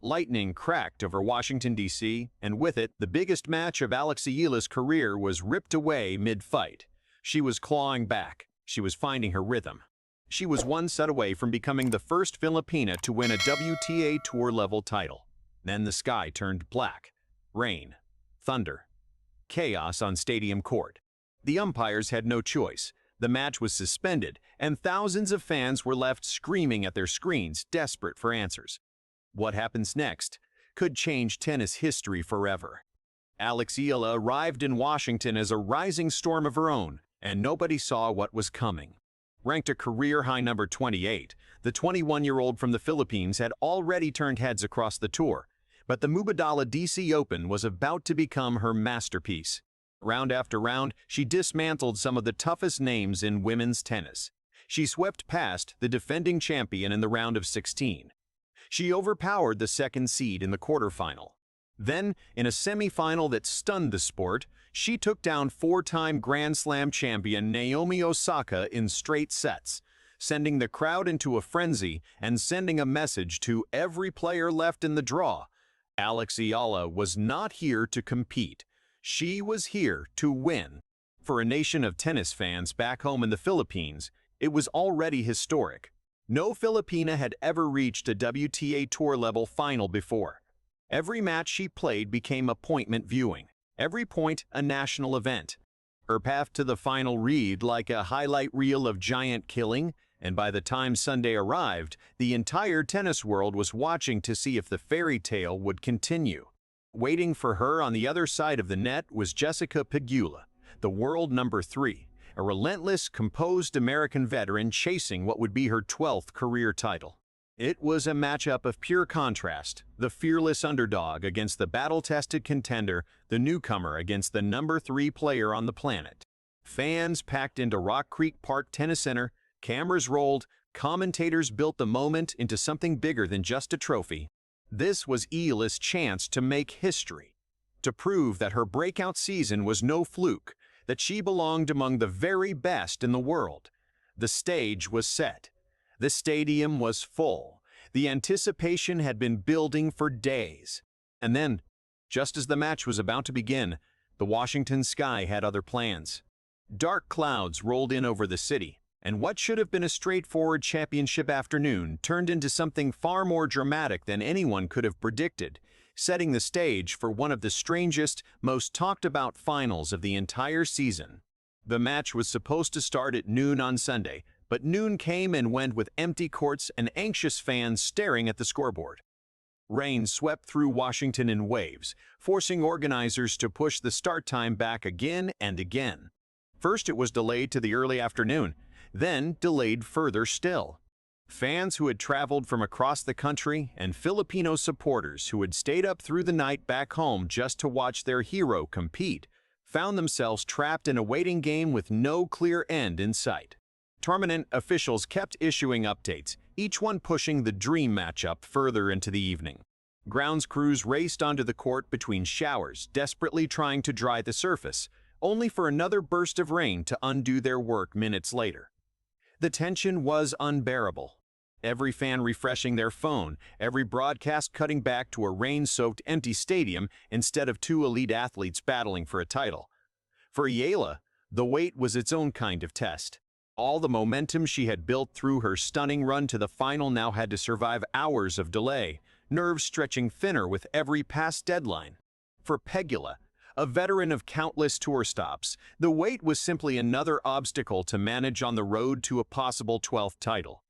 Lightning cracked over Washington, D.C., and with it, the biggest match of Eala's career was ripped away mid-fight. She was clawing back. She was finding her rhythm. She was one set away from becoming the first Filipina to win a WTA Tour-level title. Then the sky turned black. Rain. Thunder. Chaos on Stadium Court. The umpires had no choice. The match was suspended, and thousands of fans were left screaming at their screens, desperate for answers. What happens next could change tennis history forever. Eala arrived in Washington as a rising storm of her own, and nobody saw what was coming. Ranked a career-high number 28, the 21-year-old from the Philippines had already turned heads across the tour, but the Mubadala DC Open was about to become her masterpiece. Round after round, she dismantled some of the toughest names in women's tennis. She swept past the defending champion in the round of 16. She overpowered the second seed in the quarterfinal. Then, in a semifinal that stunned the sport, she took down four-time Grand Slam champion Naomi Osaka in straight sets, sending the crowd into a frenzy and sending a message to every player left in the draw. Eala was not here to compete. She was here to win. For a nation of tennis fans back home in the Philippines, it was already historic. No Filipina had ever reached a WTA Tour-level final before. Every match she played became appointment viewing, every point a national event. Her path to the final read like a highlight reel of giant killing, and by the time Sunday arrived, the entire tennis world was watching to see if the fairy tale would continue. Waiting for her on the other side of the net was Jessica Pegula, the world number 3, a relentless, composed American veteran chasing what would be her 12th career title. It was a matchup of pure contrast, the fearless underdog against the battle-tested contender, the newcomer against the number 3 player on the planet. Fans packed into Rock Creek Park Tennis Center, cameras rolled, commentators built the moment into something bigger than just a trophy. This was Eala's chance to make history, to prove that her breakout season was no fluke, that she belonged among the very best in the world. The stage was set. The stadium was full. The anticipation had been building for days. And then, just as the match was about to begin, the Washington sky had other plans. Dark clouds rolled in over the city, and what should have been a straightforward championship afternoon turned into something far more dramatic than anyone could have predicted, setting the stage for one of the strangest, most talked-about finals of the entire season. The match was supposed to start at noon on Sunday, but noon came and went with empty courts and anxious fans staring at the scoreboard. Rain swept through Washington in waves, forcing organizers to push the start time back again and again. First it was delayed to the early afternoon, then delayed further still. Fans who had traveled from across the country and Filipino supporters who had stayed up through the night back home just to watch their hero compete found themselves trapped in a waiting game with no clear end in sight. Tournament officials kept issuing updates, each one pushing the dream matchup further into the evening. Grounds crews raced onto the court between showers, desperately trying to dry the surface, only for another burst of rain to undo their work minutes later. The tension was unbearable. Every fan refreshing their phone, every broadcast cutting back to a rain-soaked empty stadium instead of 2 elite athletes battling for a title. For Eala, the wait was its own kind of test. All the momentum she had built through her stunning run to the final now had to survive hours of delay, nerves stretching thinner with every past deadline. For Pegula, a veteran of countless tour stops, the wait was simply another obstacle to manage on the road to a possible 12th title.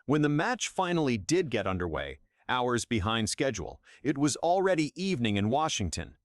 When the match finally did get underway, hours behind schedule, it was already evening in Washington.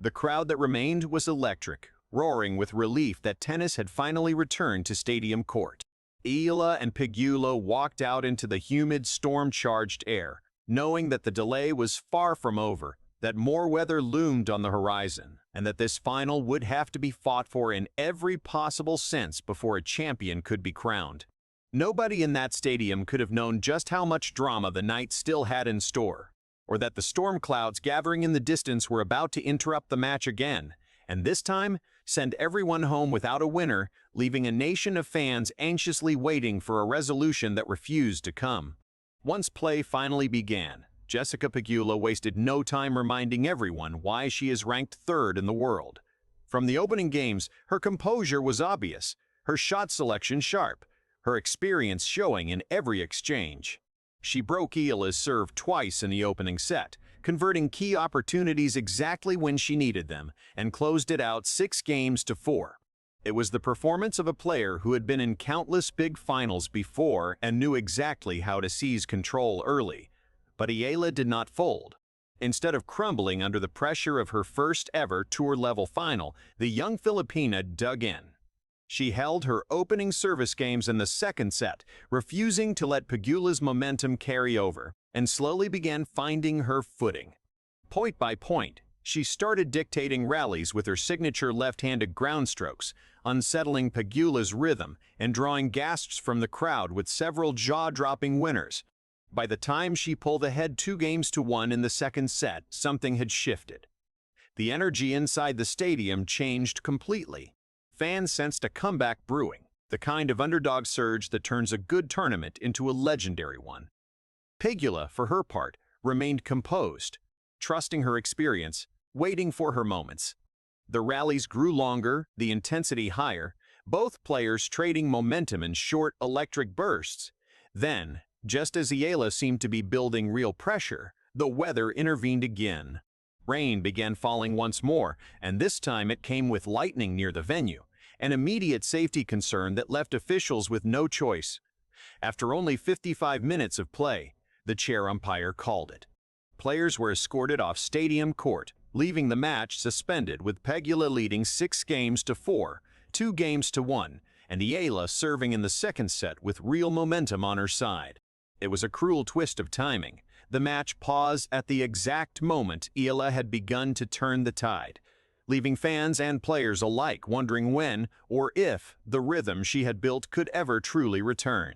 The crowd that remained was electric, roaring with relief that tennis had finally returned to Stadium Court. Eala and Pegula walked out into the humid, storm-charged air, knowing that the delay was far from over, that more weather loomed on the horizon, and that this final would have to be fought for in every possible sense before a champion could be crowned. Nobody in that stadium could have known just how much drama the night still had in store, or that the storm clouds gathering in the distance were about to interrupt the match again, and this time send everyone home without a winner, leaving a nation of fans anxiously waiting for a resolution that refused to come. Once play finally began, Jessica Pegula wasted no time reminding everyone why she is ranked third in the world. From the opening games, her composure was obvious, her shot selection sharp, her experience showing in every exchange. She broke Eala's serve twice in the opening set, converting key opportunities exactly when she needed them, and closed it out 6-4. It was the performance of a player who had been in countless big finals before and knew exactly how to seize control early. But Eala did not fold. Instead of crumbling under the pressure of her first-ever tour-level final, the young Filipina dug in. She held her opening service games in the second set, refusing to let Pegula's momentum carry over, and slowly began finding her footing. Point by point, she started dictating rallies with her signature left-handed ground strokes, unsettling Pegula's rhythm and drawing gasps from the crowd with several jaw-dropping winners. By the time she pulled ahead 2-1 in the second set, something had shifted. The energy inside the stadium changed completely. Fans sensed a comeback brewing, the kind of underdog surge that turns a good tournament into a legendary one. Pegula, for her part, remained composed, trusting her experience, waiting for her moments. The rallies grew longer, the intensity higher, both players trading momentum in short, electric bursts. Then, just as Eala seemed to be building real pressure, the weather intervened again. Rain began falling once more, and this time it came with lightning near the venue, an immediate safety concern that left officials with no choice. After only 55 minutes of play, the chair umpire called it. Players were escorted off Stadium Court, leaving the match suspended with Pegula leading 6-4, 2-1, and Eala serving in the second set with real momentum on her side. It was a cruel twist of timing. The match paused at the exact moment Eala had begun to turn the tide, leaving fans and players alike wondering when or if the rhythm she had built could ever truly return.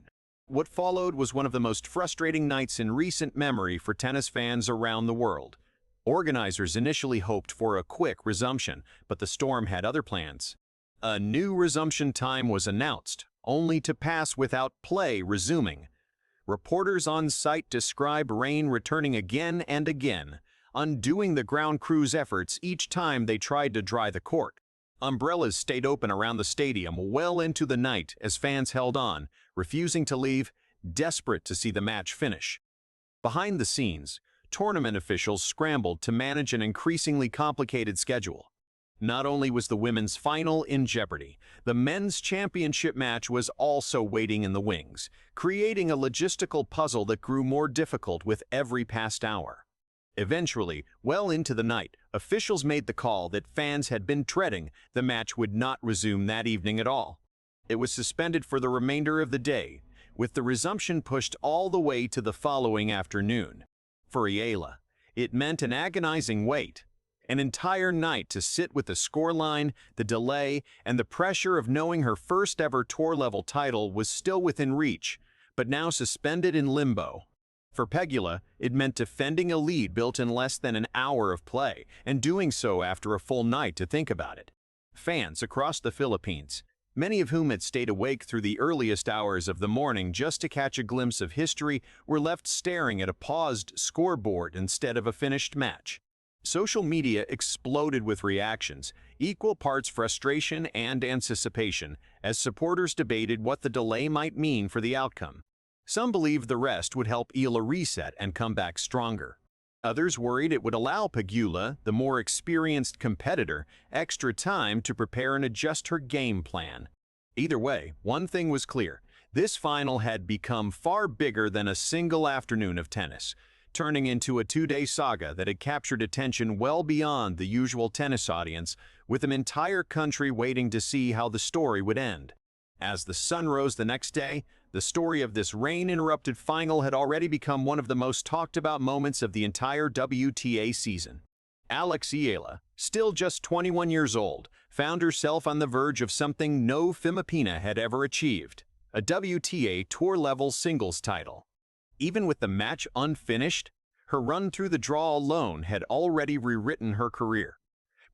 What followed was one of the most frustrating nights in recent memory for tennis fans around the world. Organizers initially hoped for a quick resumption, but the storm had other plans. A new resumption time was announced, only to pass without play resuming. Reporters on site describe rain returning again and again, undoing the ground crew's efforts each time they tried to dry the court. Umbrellas stayed open around the stadium well into the night as fans held on, refusing to leave, desperate to see the match finish. Behind the scenes, tournament officials scrambled to manage an increasingly complicated schedule. Not only was the women's final in jeopardy, the men's championship match was also waiting in the wings, creating a logistical puzzle that grew more difficult with every past hour. Eventually, well into the night, officials made the call that fans had been dreading. The match would not resume that evening at all. It was suspended for the remainder of the day, with the resumption pushed all the way to the following afternoon. For Eala, it meant an agonizing wait. An entire night to sit with the scoreline, the delay, and the pressure of knowing her first-ever tour-level title was still within reach, but now suspended in limbo. For Pegula, it meant defending a lead built in less than an hour of play, and doing so after a full night to think about it. Fans across the Philippines, many of whom had stayed awake through the earliest hours of the morning just to catch a glimpse of history, were left staring at a paused scoreboard instead of a finished match. Social media exploded with reactions, equal parts frustration and anticipation, as supporters debated what the delay might mean for the outcome. Some believed the rest would help Eala reset and come back stronger. Others worried it would allow Pegula, the more experienced competitor, extra time to prepare and adjust her game plan. Either way, one thing was clear. This final had become far bigger than a single afternoon of tennis, turning into a 2-day saga that had captured attention well beyond the usual tennis audience, with an entire country waiting to see how the story would end. As the sun rose the next day, the story of this rain-interrupted final had already become one of the most talked-about moments of the entire WTA season. Eala, still just 21 years old, found herself on the verge of something no Filipina had ever achieved: a WTA Tour-level singles title. Even with the match unfinished, her run through the draw alone had already rewritten her career,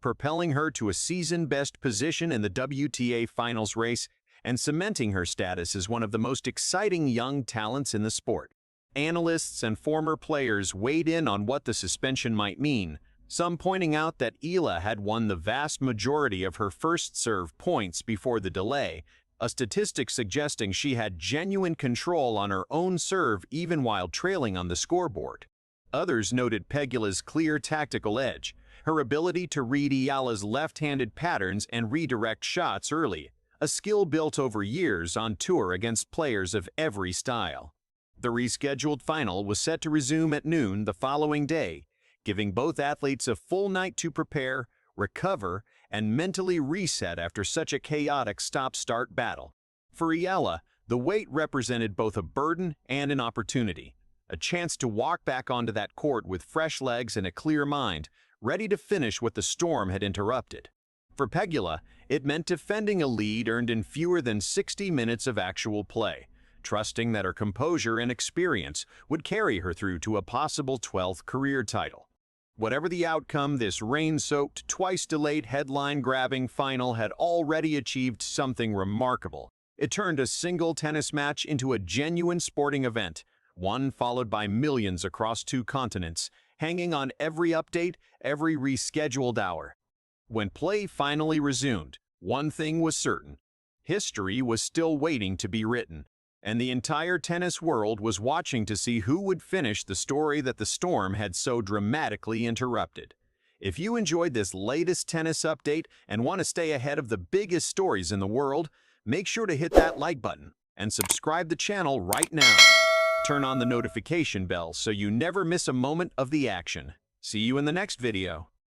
propelling her to a season-best position in the WTA finals race and cementing her status as one of the most exciting young talents in the sport. Analysts and former players weighed in on what the suspension might mean, some pointing out that Eala had won the vast majority of her first serve points before the delay, a statistic suggesting she had genuine control on her own serve even while trailing on the scoreboard. Others noted Pegula's clear tactical edge, her ability to read Eala's left-handed patterns and redirect shots early, a skill built over years on tour against players of every style. The rescheduled final was set to resume at noon the following day, giving both athletes a full night to prepare, recover, and mentally reset after such a chaotic stop-start battle. For Eala, the wait represented both a burden and an opportunity, a chance to walk back onto that court with fresh legs and a clear mind, ready to finish what the storm had interrupted. For Pegula, it meant defending a lead earned in fewer than 60 minutes of actual play, trusting that her composure and experience would carry her through to a possible 12th career title. Whatever the outcome, this rain-soaked, twice-delayed headline-grabbing final had already achieved something remarkable. It turned a single tennis match into a genuine sporting event, one followed by millions across 2 continents, hanging on every update, every rescheduled hour. When play finally resumed, one thing was certain: history was still waiting to be written, and the entire tennis world was watching to see who would finish the story that the storm had so dramatically interrupted. If you enjoyed this latest tennis update and want to stay ahead of the biggest stories in the world, make sure to hit that like button and subscribe the channel right now. Turn on the notification bell so you never miss a moment of the action. See you in the next video.